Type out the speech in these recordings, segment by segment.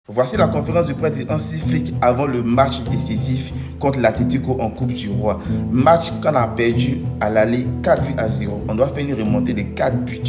Voici la conférence de presse d'Hansi Flick avant le match décisif contre l'Atlético en Coupe du Roi. Match qu'on a perdu à l'aller 4-0. On doit faire une remontée de 4 buts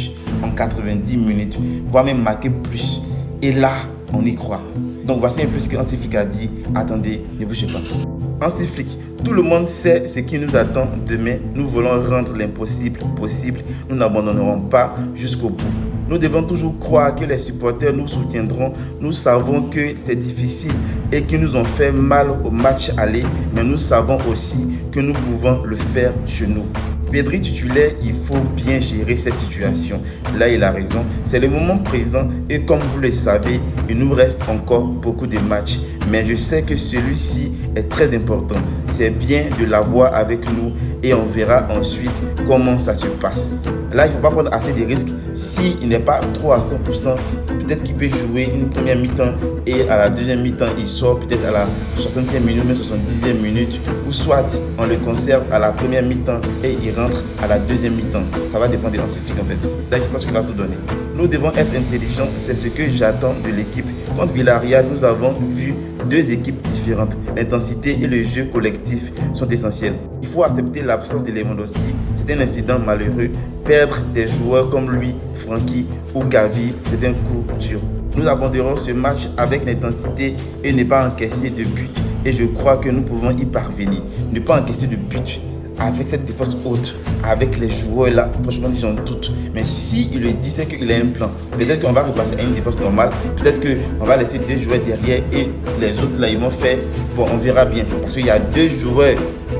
en 90 minutes, voire même marquer plus. Et là, on y croit. Donc voici un peu ce que Hansi Flick a dit. Attendez, ne bougez pas. Hansi Flick, tout le monde sait ce qui nous attend demain. Nous voulons rendre l'impossible possible. Nous n'abandonnerons pas jusqu'au bout. Nous devons toujours croire que les supporters nous soutiendront. Nous savons que c'est difficile et qu'ils nous ont fait mal au match aller, mais nous savons aussi que nous pouvons le faire chez nous. Pedri titulaire, il faut bien gérer cette situation. Là, il a raison. C'est le moment présent et comme vous le savez, il nous reste encore beaucoup de matchs. Mais je sais que celui-ci est très important. C'est bien de l'avoir avec nous et on verra ensuite comment ça se passe. Là, il ne faut pas prendre assez de risques. S'il n'est pas trop à 100%, peut-être qu'il peut jouer une première mi-temps et à la deuxième mi-temps, il sort peut-être à la 60e minute, même 70e minute. Ou soit on le conserve à la première mi-temps et il rentre à la deuxième mi-temps. Ça va dépendre de Hansi Flick en fait. Là, je pense qu'il a tout donné. Nous devons être intelligents, c'est ce que j'attends de l'équipe. Contre Villarreal, nous avons vu deux équipes différentes. L'intensité et le jeu collectif sont essentiels. Il faut accepter l'absence de Lewandowski. C'est un incident malheureux. Perdre des joueurs comme lui, Francky ou Gavi, c'est un coup dur. Nous aborderons ce match avec l'intensité et ne pas encaisser de but. Et je crois que nous pouvons y parvenir. Ne pas encaisser de but. Avec cette défense haute, avec les joueurs là, franchement, j'en doute. Mais si il le dit, c'est qu'il a un plan. Peut-être qu'on va repasser à une défense normale. Peut-être qu'on va laisser deux joueurs derrière et les autres là, ils vont faire. Bon, on verra bien. Parce qu'il y a deux joueurs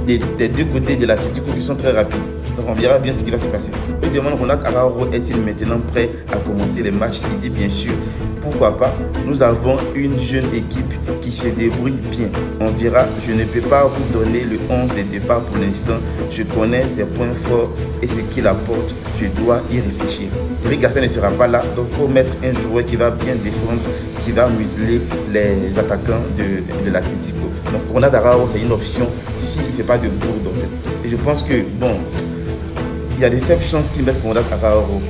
des deux côtés de l'Atlético qui sont très rapides. Donc on verra bien ce qui va se passer. Il demande Ronald Araujo est-il maintenant prêt à commencer les matchs? Il dit bien sûr. Pourquoi pas? Nous avons une jeune équipe qui se débrouille bien. On verra. Je ne peux pas vous donner le 11 de départ pour l'instant. Je connais ses points forts et ce qu'il apporte. Je dois y réfléchir. Eric Garcia ne sera pas là. Donc il faut mettre un joueur qui va bien défendre, qui va museler les attaquants de l'Atlético. Donc Ronald Araujo, c'est une option s'il ne fait pas de bourde en fait. Et je pense que bon, il y a des faibles chances qu'il mette Ronald Araujo.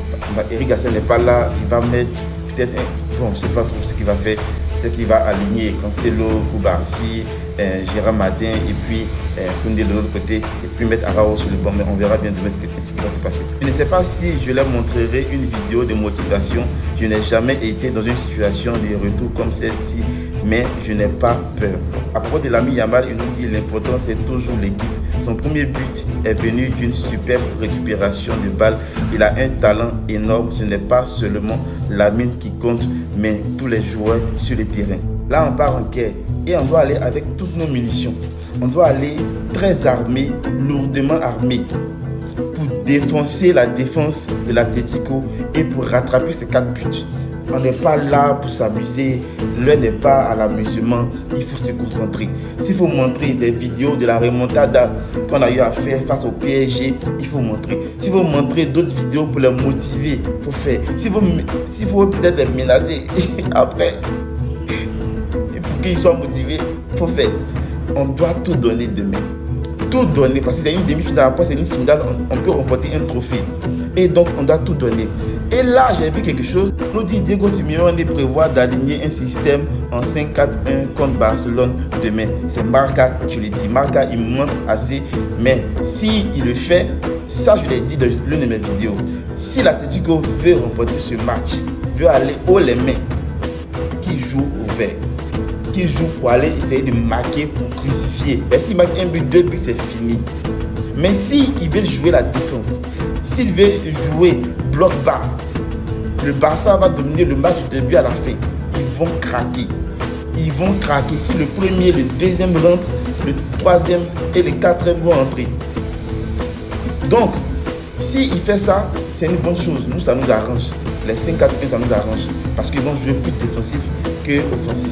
Eric Garcia n'est pas là. Il va mettre peut-être bon, je ne sais pas trop ce qu'il va faire. Peut-être qu'il va aligner Cancelo, Koubarsi, Gérard Madin et puis Koundé de l'autre côté et puis mettre Araujo sur le banc. Mais on verra bien demain ce qui va se passer. Je ne sais pas si je leur montrerai une vidéo de motivation. Je n'ai jamais été dans une situation de retour comme celle-ci, mais je n'ai pas peur. À propos de l'ami Yamal, il nous dit l'important c'est toujours l'équipe. Son premier but est venu d'une superbe récupération de balle. Il a un talent énorme. Ce n'est pas seulement la mine qui compte, mais tous les joueurs sur le terrain. Là, on part en guerre et on doit aller avec toutes nos munitions. On doit aller très armé, lourdement armé, pour défoncer la défense de l'Atlético et pour rattraper ces 4 buts. On n'est pas là pour s'amuser, l'heure n'est pas à l'amusement, il faut se concentrer. S'il faut montrer des vidéos de la remontada qu'on a eu à faire face au PSG, il faut montrer. S'il faut montrer d'autres vidéos pour les motiver, il faut faire. S'il faut peut-être les menacer après, et pour qu'ils soient motivés, il faut faire. On doit tout donner demain. Tout donner, parce que c'est une demi-finale, après c'est une finale, on peut remporter un trophée. Et donc on doit tout donner. Et là, j'ai vu quelque chose. Nous dit Diego Simeone prévoit d'aligner un système en 5-4-1 contre Barcelone demain. C'est Marca qui le dit. Marca, il me montre assez. Mais s'il le fait, ça je l'ai dit dans l'une de mes vidéos. Si l'Atlético veut remporter ce match, veut aller haut les mains, qui joue ouvert, qui joue pour aller essayer de marquer, pour crucifier. Et s'il marque un but, deux buts, c'est fini. Mais s'il veut jouer la défense, s'il veut jouer bloc bas, le Barça va dominer le match du début à la fin. Ils vont craquer. Ils vont craquer. Si le premier, le deuxième rentre, le troisième et le quatrième vont entrer. Donc, s'il fait ça, c'est une bonne chose. Nous, ça nous arrange. Les 5-4-1, ça nous arrange. Parce qu'ils vont jouer plus défensif que offensif.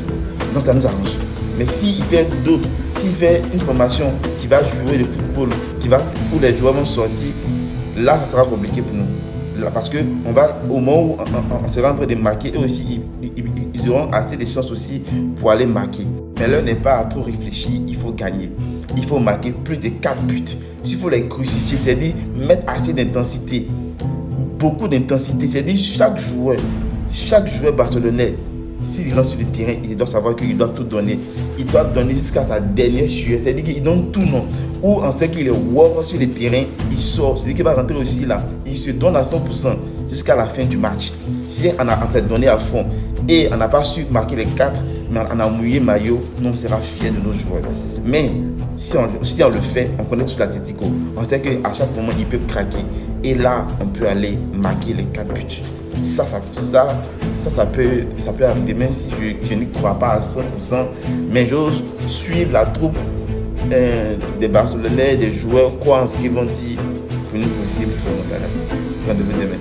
Donc, ça nous arrange. Mais s'il fait d'autres, s'il fait une formation qui va jouer le football, où les joueurs vont sortir, là, ça sera compliqué pour nous. Là, parce que on va, au moment où on sera en train de marquer, eux aussi, ils auront assez de chances aussi pour aller marquer. Mais l'heure n'est pas à trop réfléchir, il faut gagner. Il faut marquer plus de 4 buts. S'il faut les crucifier, c'est-à-dire mettre assez d'intensité. Beaucoup d'intensité, c'est-à-dire chaque joueur barcelonais s'il rentre sur le terrain, il doit savoir qu'il doit tout donner. Il doit donner jusqu'à sa dernière sueur. C'est-à-dire qu'il donne tout, non. Ou on sait qu'il est wow sur le terrain, il sort. C'est-à-dire qu'il va rentrer aussi là. Il se donne à 100% jusqu'à la fin du match. Si on s'est donné à fond et on n'a pas su marquer les 4, mais on a mouillé maillot, nous on sera fiers de nos joueurs. Mais si on le fait, on connaît tout l'Atlético. On sait qu'à chaque moment, il peut craquer. Et là, on peut aller marquer les 4 buts. Ça peut arriver, même si je n'y crois pas à 100%. Mais j'ose suivre la troupe des Barcelonais, des joueurs, quoi en ce qu'ils vont dire pour nous possible pour nous. Rendez-vous demain.